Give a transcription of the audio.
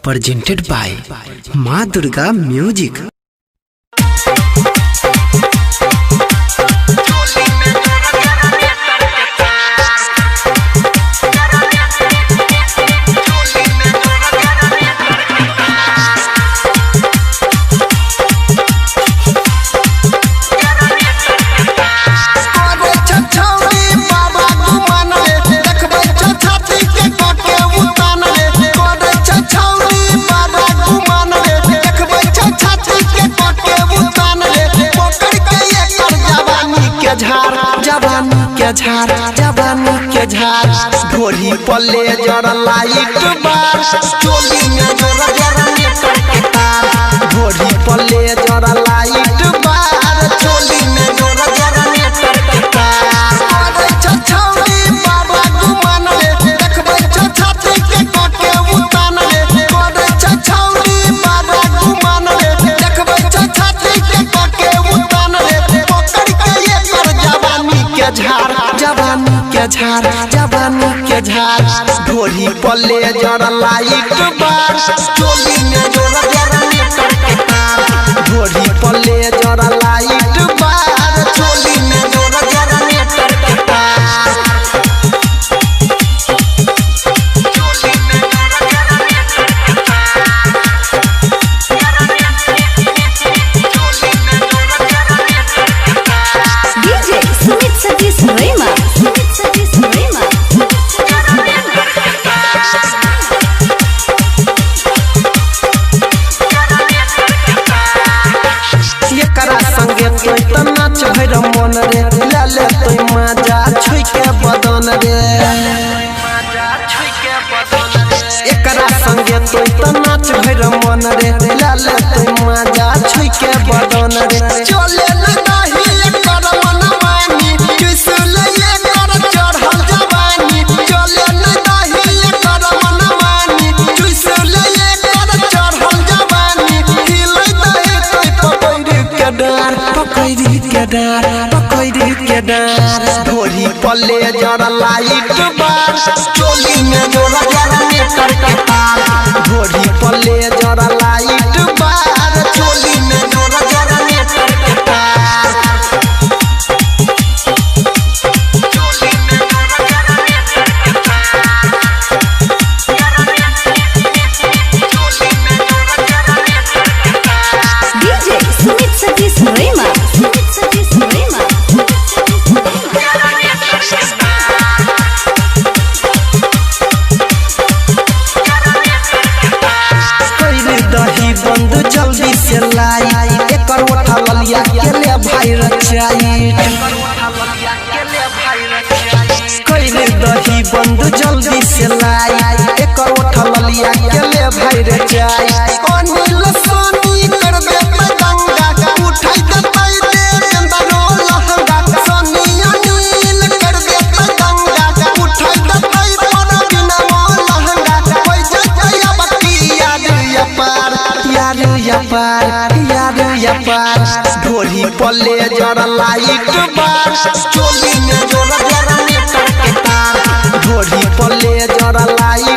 presented by Ma Durga Music। जवानी के झार ढोली पल्ले जरा लाइट बार चोली में जोरा जरा नेटर के तार ढोली पल्ले जरा लाइट बार चोली में जोरा जरा नेटर के तार अरे छछौड़ी बाबा गुमान रे देखबै छछाती के कके उतान रे अरे छछौड़ी बाबा गुमान रे देखबै छछाती के कके उतान रे पकड़ के एकर जवानी के झार जवानी के झार ढोली पल्ले जरा लाइट बार चोली में जोरा जरा नेटर के तार ढोली पल्ले जरा लाइट बार चोली में जोरा जरा नेटर के तार चोली में जोरा जरा नेटर के तार चोली में जोरा जरा नेटर के तार DJ Sumit Satish Rema नाच भैर मन रे ले ले तो मजा छुई के बदन रे एकरा संगे तो नाच भैर मन रे ले ले तो मजा छुई के बदन रे चले नाही एकर मनमानी किसल एकर चढ़ल जवानी चले नाही एकर मनमानी किसल एकर चढ़ल जवानी हिलै दे तो पकड़ के डार ढोली पल्ले जरा लाइट बार चोली में जोरा जरा नेटर के तार ढोली पल्ले जरा लाइट बार चोली में जोरा जरा नेटर के तार चोली में जोरा जरा नेटर के तार चोली में जोरा जरा नेटर के तार DJ Sumit Satish Rema बंद जल्दी से लाई एकर उठा लिया के ले भाई रचाई कइले दही बंद जल्दी से लाई एकर उठा लिया के ले भाई रचाई अनिल सोनी कर दे गंगा उठाई दे दे अंदरो लहंगा सोनी अनिल कर दे गंगा उठाई दे पर बिना लहंगा कोई जया बकी यार पार ढोली पल्ले जरा लाइट बार चोली में जोरा जरा नेटर के तार ढोली पल्ले जरा लाइट